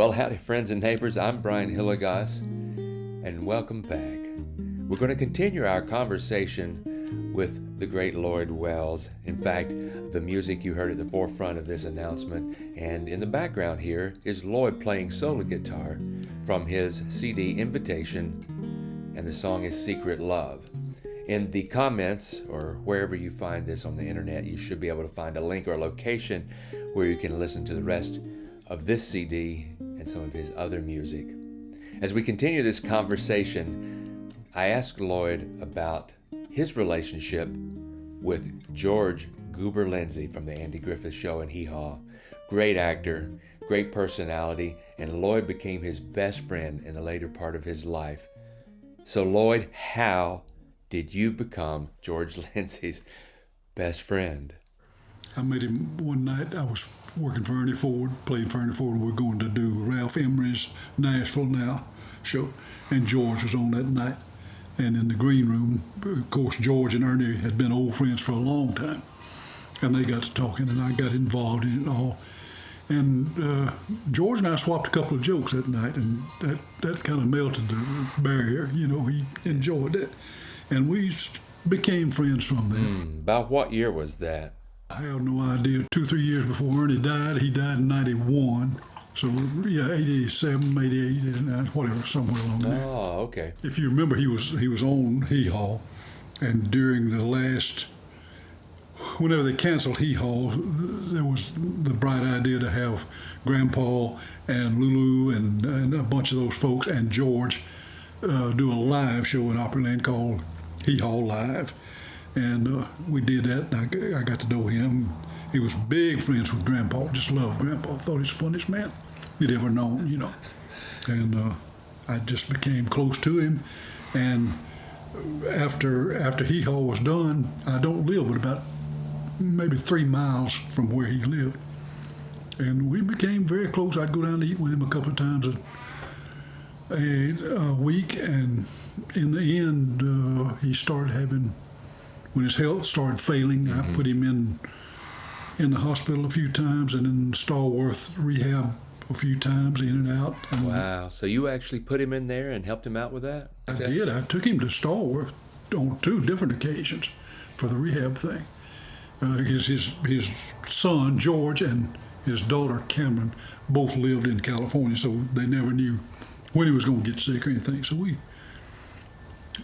Well, howdy friends and neighbors, I'm Brian Hilligoss, and welcome back. We're going to continue our conversation with the great Lloyd Wells. In fact, the music you heard at the forefront of this announcement, and in the background here is Lloyd playing solo guitar from his CD Invitation, and the song is Secret Love. In the comments, or wherever you find this on the internet, you should be able to find a link or a location where you can listen to the rest of this CD and some of his other music. As we continue this conversation, I asked Lloyd about his relationship with George Goober Lindsey from the Andy Griffith Show and Hee Haw. Great actor, great personality, and Lloyd became his best friend in the later part of his life. So Lloyd, how did you become George Lindsey's best friend? I met him one night. I was working for Ernie Ford, playing for Ernie Ford. We were going to do Ralph Emery's Nashville Now show, and George was on that night. And in the green room, of course, George and Ernie had been old friends for a long time, and they got to talking, and I got involved in it all. And George and I swapped a couple of jokes that night, and that kind of melted the barrier. You know, he enjoyed it, and we became friends from there. About what year was that? I have no idea. 2-3 years before Ernie died. He died in 91. So, yeah, 87, 88, 89, whatever, somewhere along there. Oh, okay. If you remember, he was on Hee Haw, and during the last, whenever they canceled Hee Haw, there was the bright idea to have Grandpa and Lulu and a bunch of those folks and George do a live show in Opryland called Hee Haw Live. And we did that, and I got to know him. He was big friends with Grandpa, just loved Grandpa, thought he was the funniest man you'd ever known, you know. And I just became close to him. And after Hee Haw was done, I don't live but about maybe 3 miles from where he lived. And we became very close. I'd go down to eat with him a couple of times a week, and in the end, he started having, when his health started failing, I put him in the hospital a few times and in Starworth rehab a few times, in and out. And wow, so you actually put him in there and helped him out with that? I did. I took him to Starworth on 2 different occasions for the rehab thing. His son, George, and his daughter, Cameron, both lived in California, so they never knew when he was going to get sick or anything. So we,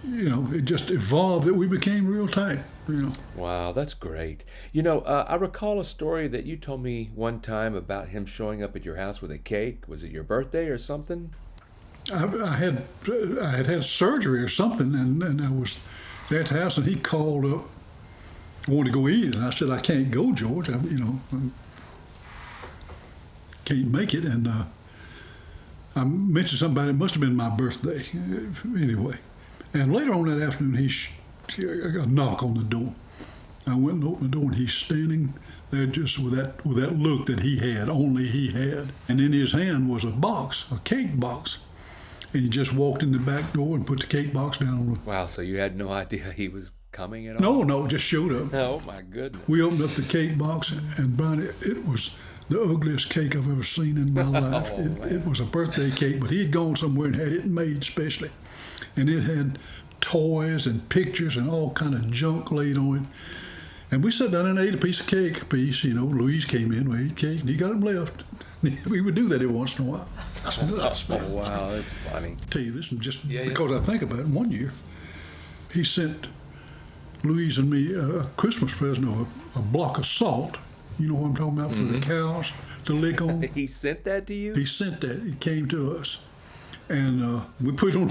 you know, it just evolved that we became real tight, you know. Wow, that's great. You know, I recall a story that you told me one time about him showing up at your house with a cake. Was it your birthday or something? I had surgery or something, and I was at the house, and he called up, wanted to go eat, and I said, I can't go, George. I can't make it. And I mentioned something about it. It must have been my birthday, anyway. And later on that afternoon, I got a knock on the door. I went and opened the door, and he's standing there just with that look that he had, only he had. And in his hand was a cake box. And he just walked in the back door and put the cake box down on the... Wow, so you had no idea he was coming at all? No, just showed up. Oh, my goodness. We opened up the cake box, and Brian, it was the ugliest cake I've ever seen in my life. It was a birthday cake, but he had gone somewhere and had it made specially. And it had toys and pictures and all kind of junk laid on it. And we sat down and ate a piece of cake apiece. You know, Louise came in, we ate cake, and he got him left. We would do that every once in a while. That's nuts, man. Oh, wow, that's funny. I'll tell you this, just because I think about it, one year, he sent Louise and me a Christmas present of a block of salt. You know what I'm talking about, for the cows to lick on. He sent that to you? He sent that. It came to us. And we put it on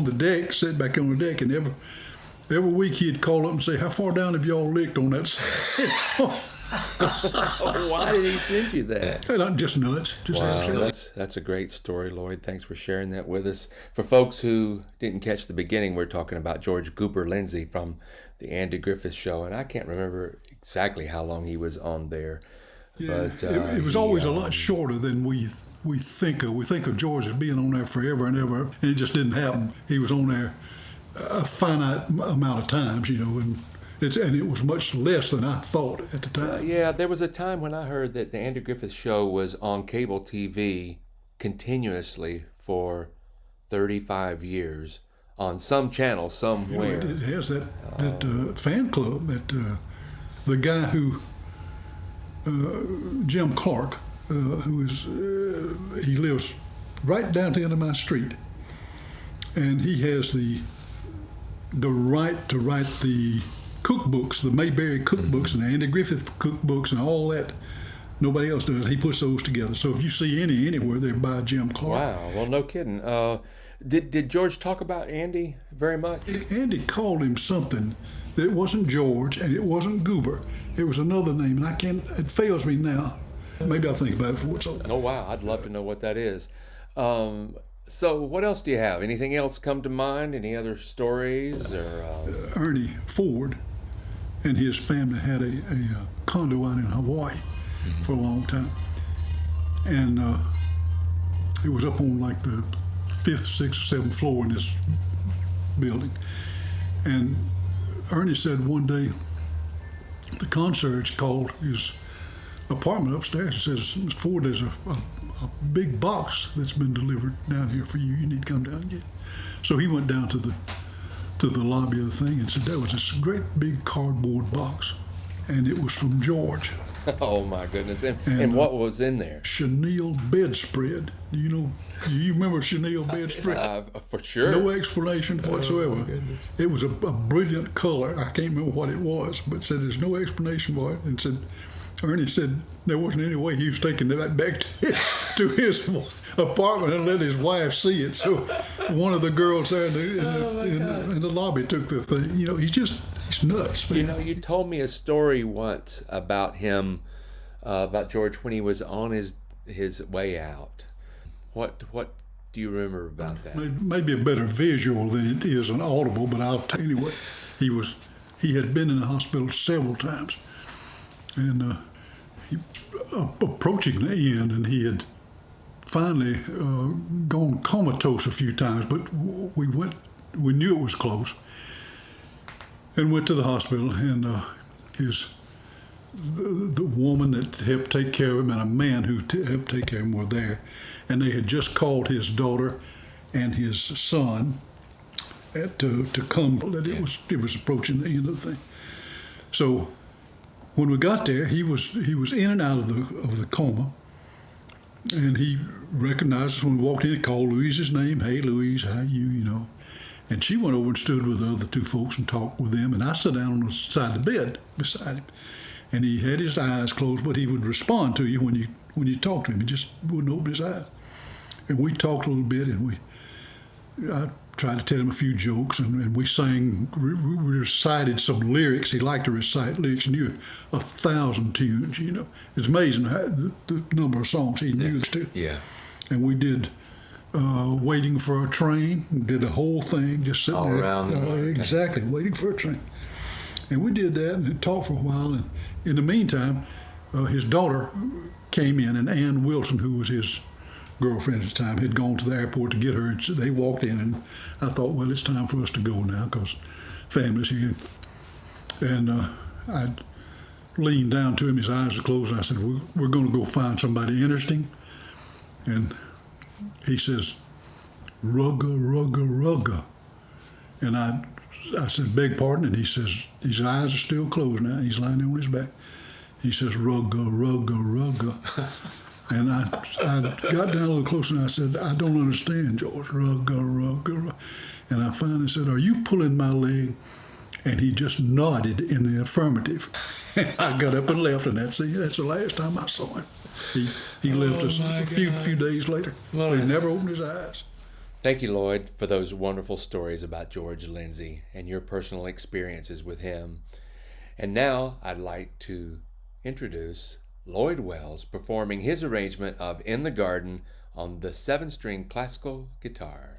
the deck, sat back on the deck, and every week he'd call up and say, how far down have y'all licked on that salt? Why did he send you that? Just nuts. Wow, that's a great story, Lloyd. Thanks for sharing that with us. For folks who didn't catch the beginning, we're talking about George Goober Lindsey from the Andy Griffith Show, and I can't remember exactly how long he was on there. Yeah, but it was always a lot shorter than we think of. We think of George as being on there forever and ever, and it just didn't happen. He was on there a finite amount of times, you know, and it was much less than I thought at the time. Yeah, there was a time when I heard that the Andy Griffith Show was on cable TV continuously for 35 years on some channel somewhere. It has that fan club that the guy who Jim Clark, who is he lives right down to the end of my street, and he has the right to write the cookbooks, the Mayberry cookbooks and the Andy Griffith cookbooks and all that. Nobody else does. He puts those together. So if you see anywhere, they're by Jim Clark. Wow. Well, no kidding. Did George talk about Andy very much? Andy called him something. It wasn't George and it wasn't Goober. It was another name, and it fails me now. Maybe I'll think about it before it's over. Oh, wow. I'd love to know what that is. So what else do you have? Anything else come to mind? Any other stories? Or Ernie Ford and his family had a condo out in Hawaii for a long time. And it was up on like the 5th, 6th, or 7th floor in this building. And Ernie said one day, the concierge called his apartment upstairs and says, Mr. Ford, there's a big box that's been delivered down here for you. You need to come down and get it. So he went down to the lobby of the thing and said, there was this great big cardboard box, and it was from George. Oh my goodness! And what was in there? Chenille bedspread. Do you remember chenille bedspread? For sure. No explanation whatsoever. It was a brilliant color. I can't remember what it was, but said there's no explanation for it. And said Ernie said there wasn't any way he was taking that back to his apartment and let his wife see it. So one of the girls there in the lobby took the thing. He's nuts, man. You told me a story once about him, about George when he was on his way out. What do you remember about that? Maybe a better visual than it is an audible, but I'll tell you anyway. He had been in the hospital several times, and approaching the end, and he had finally gone comatose a few times, but we knew it was close. And went to the hospital, and the woman that helped take care of him and a man who helped take care of him were there, and they had just called his daughter and his son to come. That it was approaching the end of the thing. So when we got there, he was in and out of the coma, and he recognized us when we walked in. He called Louise's name. Hey, Louise, how you? And she went over and stood with the other two folks and talked with them. And I sat down on the side of the bed beside him. And he had his eyes closed, but he would respond to you when you talked to him. He just wouldn't open his eyes. And we talked a little bit, and I tried to tell him a few jokes, and we sang, we recited some lyrics. He liked to recite lyrics. He knew 1,000 tunes, It's amazing the number of songs he knew to. Yeah. And we did Waiting for a Train, did the whole thing, just sitting all there. Around exactly, Waiting for a Train. And we did that and talked for a while. And in the meantime, his daughter came in, and Ann Wilson, who was his girlfriend at the time, had gone to the airport to get her. And so they walked in, and I thought, well, it's time for us to go now because family's here. And I leaned down to him, his eyes were closed, and I said, we're going to go find somebody interesting. And he says, rugga, rugga, rugga. And I said, beg pardon? And he says, his eyes are still closed now. He's lying there on his back. He says, rugga, rugga, rugga. And I got down a little closer and I said, I don't understand, George. Rugga, rugga, rugga. And I finally said, are you pulling my leg? And he just nodded in the affirmative. I got up and left, and that's the last time I saw him. He left us a few days later. Well, he never opened his eyes. Thank you, Lloyd, for those wonderful stories about George Lindsey and your personal experiences with him. And now I'd like to introduce Lloyd Wells performing his arrangement of In the Garden on the 7-string classical guitar.